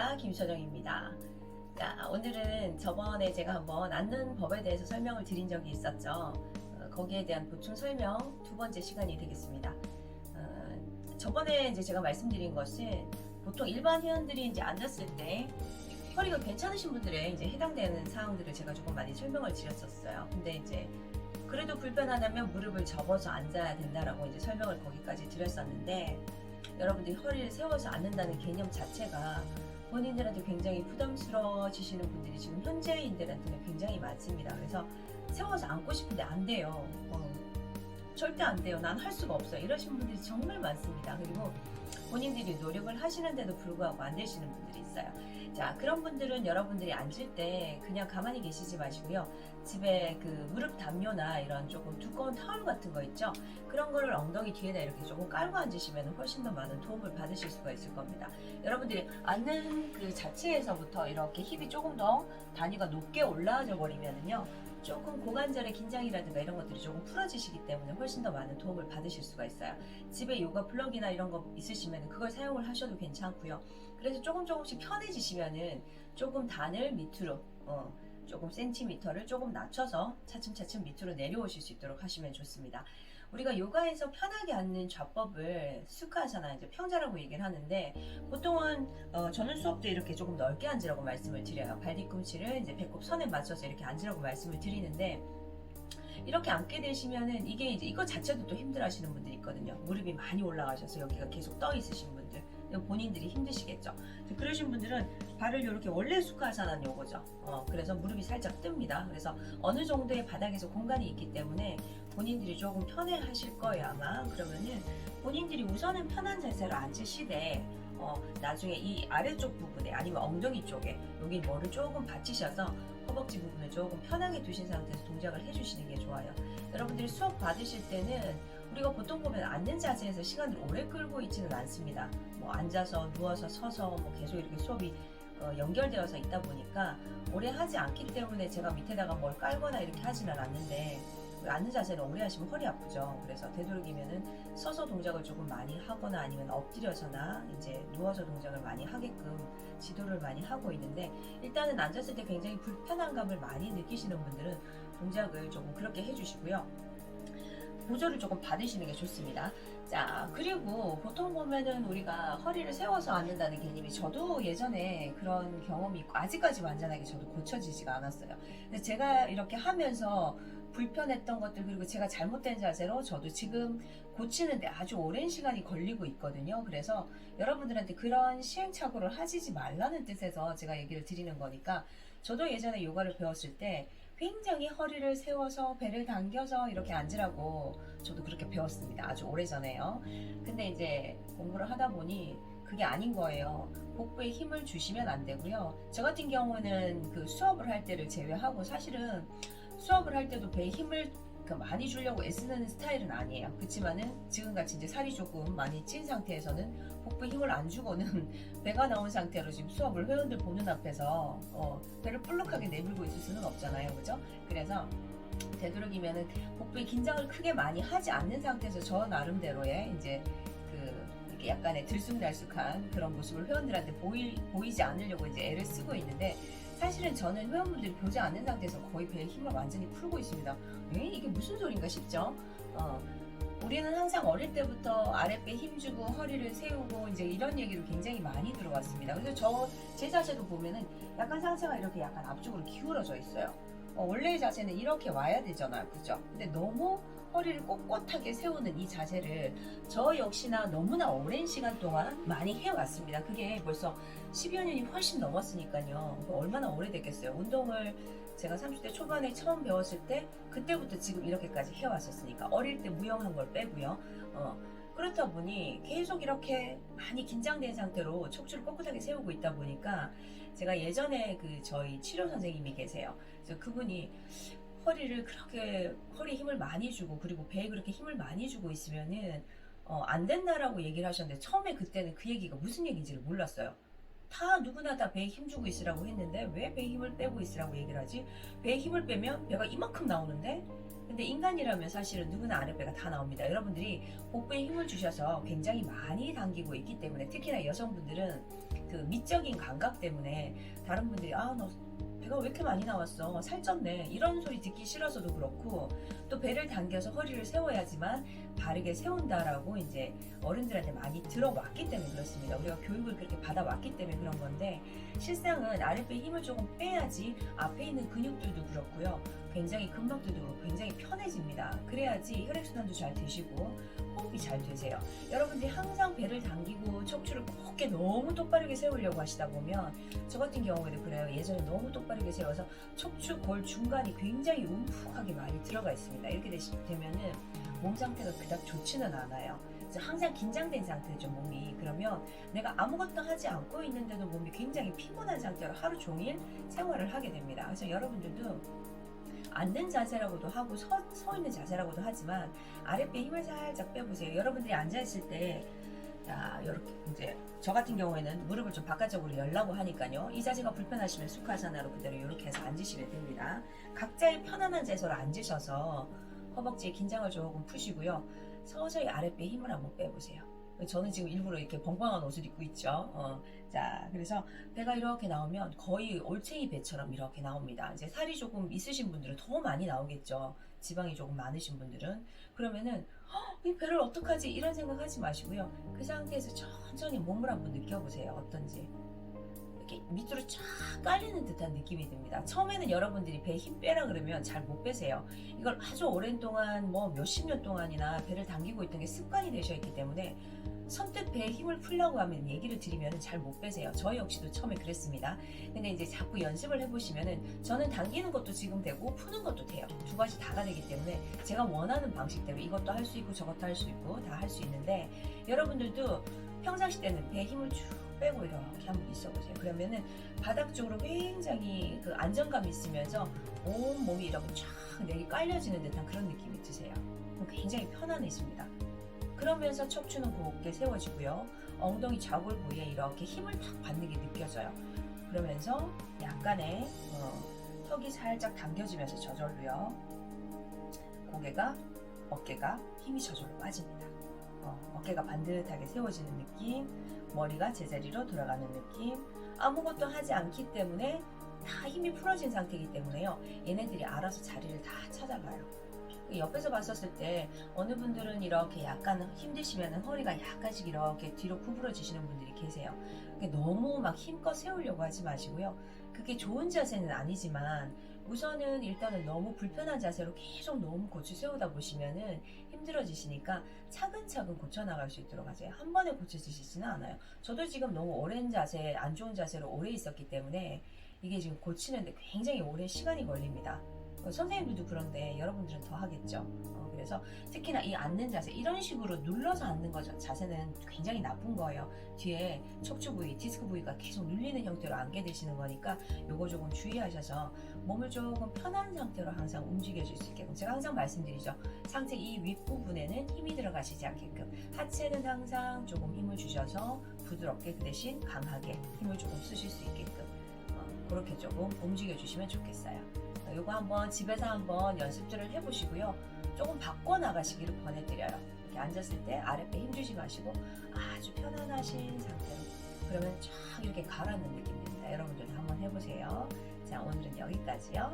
안녕하십니까, 김선영입니다. 자, 오늘은 저번에 제가 한번 앉는 법에 대해서 설명을 드린 적이 있었죠. 거기에 대한 보충 설명 두 번째 시간이 되겠습니다. 저번에 이제 제가 말씀드린 것은 보통 일반 회원들이 이제 앉았을 때 허리가 괜찮으신 분들에 이제 해당되는 사항들을 제가 조금 많이 설명을 드렸었어요. 근데 이제 그래도 불편하다면 무릎을 접어서 앉아야 된다라고 이제 설명을 거기까지 드렸었는데, 여러분들이 허리를 세워서 앉는다는 개념 자체가 본인들한테 굉장히 부담스러워지시는 분들이 지금 현재인들한테는 굉장히 많습니다. 그래서 세워서 앉고 싶은데 안 돼요. 절대 안 돼요. 난 할 수가 없어요. 이러신 분들이 정말 많습니다. 그리고 본인들이 노력을 하시는데도 불구하고 안 되시는 분들이 있어요. 자, 그런 분들은 여러분들이 앉을 때 그냥 가만히 계시지 마시고요. 집에 그 무릎 담요나 이런 조금 두꺼운 타올 같은 거 있죠? 그런 거를 엉덩이 뒤에다 이렇게 조금 깔고 앉으시면 훨씬 더 많은 도움을 받으실 수가 있을 겁니다. 여러분들이 앉는 그 자체에서부터 이렇게 힙이 조금 더 단위가 높게 올라와져 버리면은요, 조금 고관절의 긴장이라든가 이런 것들이 조금 풀어지시기 때문에 훨씬 더 많은 도움을 받으실 수가 있어요. 집에 요가 플러그나 이런 거 있으시면 그걸 사용을 하셔도 괜찮고요. 그래서 조금씩 편해지시면은 조금 단을 밑으로 조금 센티미터를 조금 낮춰서 차츰차츰 밑으로 내려오실 수 있도록 하시면 좋습니다. 우리가 요가에서 편하게 앉는 좌법을 수카아사나 이제 평자라고 얘기를 하는데, 보통은 저는 수업 때 이렇게 조금 넓게 앉으라고 말씀을 드려요. 발 뒤꿈치를 이제 배꼽 선에 맞춰서 이렇게 앉으라고 말씀을 드리는데, 이렇게 앉게 되시면은 이게 이제 이거 자체도 또 힘들어 하시는 분들이 있거든요. 무릎이 많이 올라가셔서 여기가 계속 떠 있으신 분들, 본인들이 힘드시겠죠. 그러신 분들은 발을 이렇게 원래 수카아사나는 요거죠. 그래서 무릎이 살짝 뜹니다. 그래서 어느 정도의 바닥에서 공간이 있기 때문에 본인들이 조금 편해 하실 거예요, 아마. 그러면은 본인들이 우선은 편한 자세로 앉으시되, 나중에 이 아래쪽 부분에 아니면 엉덩이 쪽에 여기 뭐를 조금 받치셔서 허벅지 부분을 조금 편하게 두신 상태에서 동작을 해주시는 게 좋아요. 여러분들이 수업 받으실 때는 우리가 보통 보면 앉는 자세에서 시간을 오래 끌고 있지는 않습니다. 뭐 앉아서 누워서 서서 뭐 계속 이렇게 수업이 연결되어서 있다 보니까 오래 하지 않기 때문에 제가 밑에다가 뭘 깔거나 이렇게 하지는 않는데, 앉는 자세를 오래 하시면 허리 아프죠. 그래서 되도록이면은 서서 동작을 조금 많이 하거나 아니면 엎드려서나 이제 누워서 동작을 많이 하게끔 지도를 많이 하고 있는데, 일단은 앉았을 때 굉장히 불편한 감을 많이 느끼시는 분들은 동작을 조금 그렇게 해주시고요. 보조를 조금 받으시는 게 좋습니다. 자, 그리고 보통 보면은 우리가 허리를 세워서 앉는다는 개념이, 저도 예전에 그런 경험이 있고 아직까지 완전하게 저도 고쳐지지가 않았어요. 근데 제가 이렇게 하면서 불편했던 것들, 그리고 제가 잘못된 자세로 저도 지금 고치는데 아주 오랜 시간이 걸리고 있거든요. 그래서 여러분들한테 그런 시행착오를 하시지 말라는 뜻에서 제가 얘기를 드리는 거니까, 저도 예전에 요가를 배웠을 때 굉장히 허리를 세워서 배를 당겨서 이렇게 앉으라고 저도 그렇게 배웠습니다. 아주 오래전에요. 근데 이제 공부를 하다 보니 그게 아닌 거예요. 복부에 힘을 주시면 안 되고요. 저 같은 경우는 그 수업을 할 때를 제외하고 사실은 수업을 할 때도 배에 힘을 많이 주려고 애쓰는 스타일은 아니에요. 그렇지만은 지금같이 이제 살이 조금 많이 찐 상태에서는 복부에 힘을 안 주고는 배가 나온 상태로 지금 수업을 회원들 보는 앞에서 배를 볼록하게 내밀고 있을 수는 없잖아요, 그죠? 그래서 되도록이면은 복부에 긴장을 크게 많이 하지 않는 상태에서 저 나름대로의 이제 이렇게 약간의 들쑥날쑥한 그런 모습을 회원들한테 보이지 않으려고 이제 애를 쓰고 있는데, 사실은 저는 회원분들이 보지 않는 상태에서 거의 배에 힘을 완전히 풀고 있습니다. 이게 무슨 소린가 싶죠? 우리는 항상 어릴 때부터 아랫배 힘주고 허리를 세우고 이제 이런 얘기를 굉장히 많이 들어왔습니다. 그래서 제 자세도 보면은 약간 상체가 이렇게 약간 앞쪽으로 기울어져 있어요. 원래의 자세는 이렇게 와야 되잖아요, 그죠? 근데 너무 허리를 꼿꼿하게 세우는 이 자세를 저 역시나 너무나 오랜 시간 동안 많이 해왔습니다. 그게 벌써 10여 년이 훨씬 넘었으니까요. 얼마나 오래됐겠어요. 운동을 제가 30대 초반에 처음 배웠을 때 그때부터 지금 이렇게까지 해왔었으니까, 어릴 때 무용한 걸 빼고요. 그렇다 보니 계속 이렇게 많이 긴장된 상태로 척추를 꼿꼿하게 세우고 있다 보니까, 제가 예전에 저희 치료 선생님이 계세요. 그래서 그분이 허리를 그렇게 허리에 힘을 많이 주고 그리고 배에 그렇게 힘을 많이 주고 있으면은 안 된다라고 얘기를 하셨는데, 처음에 그때는 그 얘기가 무슨 얘기인지를 몰랐어요. 다 누구나 다 배에 힘주고 있으라고 했는데 왜 배에 힘을 빼고 있으라고 얘기를 하지? 배에 힘을 빼면 배가 이만큼 나오는데? 근데 인간이라면 사실은 누구나 아랫배가 다 나옵니다. 여러분들이 복부에 힘을 주셔서 굉장히 많이 당기고 있기 때문에, 특히나 여성분들은 그 미적인 감각 때문에 다른 분들이 너 배가 왜 이렇게 많이 나왔어, 살쪘네, 이런 소리 듣기 싫어서도 그렇고, 또 배를 당겨서 허리를 세워야지만 바르게 세운다라고 이제 어른들한테 많이 들어왔기 때문에 그렇습니다. 우리가 교육을 그렇게 받아왔기 때문에 그런 건데, 실상은 아랫배에 힘을 조금 빼야지 앞에 있는 근육들도 그렇고요, 굉장히 근막들도 그렇고 굉장히 편해집니다. 그래야지 혈액순환도 잘 되시고 호흡이 잘 되세요. 여러분들이 항상 배를 당기고 척추를 곱게 너무 똑바르게 세우려고 하시다 보면, 저 같은 경우에도 그래요. 예전에 너무 똑바르게 세워서 척추 골 중간이 굉장히 움푹하게 많이 들어가 있습니다. 이렇게 되면은 몸 상태가 그닥 좋지는 않아요. 그래서 항상 긴장된 상태죠, 몸이. 그러면 내가 아무것도 하지 않고 있는데도 몸이 굉장히 피곤한 상태로 하루 종일 생활을 하게 됩니다. 그래서 여러분들도 앉는 자세라고도 하고 서 있는 자세라고도 하지만 아랫배 힘을 살짝 빼보세요. 여러분들이 앉아있을 때, 자, 이렇게 이제 저 같은 경우에는 무릎을 좀 바깥쪽으로 열라고 하니까요, 이 자세가 불편하시면 수카사나로 그대로 이렇게 해서 앉으시면 됩니다. 각자의 편안한 자세로 앉으셔서 허벅지의 긴장을 조금 푸시고요, 서서히 아랫배 힘을 한번 빼보세요. 저는 지금 일부러 이렇게 벙벙한 옷을 입고 있죠. 자, 그래서 배가 이렇게 나오면 거의 올챙이 배처럼 이렇게 나옵니다. 이제 살이 조금 있으신 분들은 더 많이 나오겠죠. 지방이 조금 많으신 분들은. 그러면은 이 배를 어떡하지, 이런 생각하지 마시고요, 그 상태에서 천천히 몸을 한번 느껴보세요. 어떤지. 이렇게 밑으로 쫙 깔리는 듯한 느낌이 듭니다. 처음에는 여러분들이 배에 힘 빼라 그러면 잘 못 빼세요. 이걸 아주 오랜 동안, 뭐 몇십 년 동안이나 배를 당기고 있던 게 습관이 되셔 있기 때문에 선뜻 배에 힘을 풀려고 하면 얘기를 드리면 잘 못 빼세요. 저 역시도 처음에 그랬습니다. 근데 이제 자꾸 연습을 해보시면은, 저는 당기는 것도 지금 되고 푸는 것도 돼요. 두 가지 다가 되기 때문에 제가 원하는 방식대로 이것도 할 수 있고 저것도 할 수 있고 다 할 수 있는데, 여러분들도 평상시 때는 배에 힘을 쭉 빼고 이렇게 한번 있어보세요. 그러면은 바닥 쪽으로 굉장히 그 안정감이 있으면서 온 몸이 이렇게 쫙 내리 깔려지는 듯한 그런 느낌이 드세요. 굉장히 편안해집니다. 그러면서 척추는 곱게 세워지고요, 엉덩이 좌골 부위에 이렇게 힘을 탁 받는 게 느껴져요. 그러면서 약간의 턱이 살짝 당겨지면서 저절로요, 고개가, 어깨가 힘이 저절로 빠집니다. 어깨가 반듯하게 세워지는 느낌, 머리가 제자리로 돌아가는 느낌. 아무것도 하지 않기 때문에 다 힘이 풀어진 상태이기 때문에요, 얘네들이 알아서 자리를 다 찾아가요. 옆에서 봤었을 때 어느 분들은 이렇게 약간 힘드시면 허리가 약간씩 이렇게 뒤로 구부러지시는 분들이 계세요. 너무 막 힘껏 세우려고 하지 마시고요, 그게 좋은 자세는 아니지만 우선은 일단은 너무 불편한 자세로 계속 너무 고쳐 세우다 보시면은 힘들어지시니까 차근차근 고쳐나갈 수 있도록 하세요. 한 번에 고쳐지시지는 않아요. 저도 지금 너무 오랜 자세, 안 좋은 자세로 오래 있었기 때문에 이게 지금 고치는데 굉장히 오랜 시간이 걸립니다. 선생님들도 그런데 여러분들은 더 하겠죠. 그래서 특히나 이 앉는 자세, 이런 식으로 눌러서 앉는 거 자세는 굉장히 나쁜 거예요. 뒤에 척추 부위, 디스크 부위가 계속 눌리는 형태로 앉게 되시는 거니까 요거 조금 주의하셔서 몸을 조금 편한 상태로 항상 움직여줄 수 있게끔, 제가 항상 말씀드리죠, 상체 이 윗부분에는 힘이 들어가시지 않게끔 하체는 항상 조금 힘을 주셔서 부드럽게, 그 대신 강하게 힘을 조금 쓰실 수 있게끔 그렇게 조금 움직여 주시면 좋겠어요. 요거 한번 집에서 한번 연습들을 해보시고요, 조금 바꿔 나가시기를 권해드려요. 이렇게 앉았을 때 아랫배 힘주지 마시고 아주 편안하신 상태로, 그러면 쫙 이렇게 가라앉는 느낌입니다. 여러분들도 한번 해보세요. 자, 오늘은 여기까지요.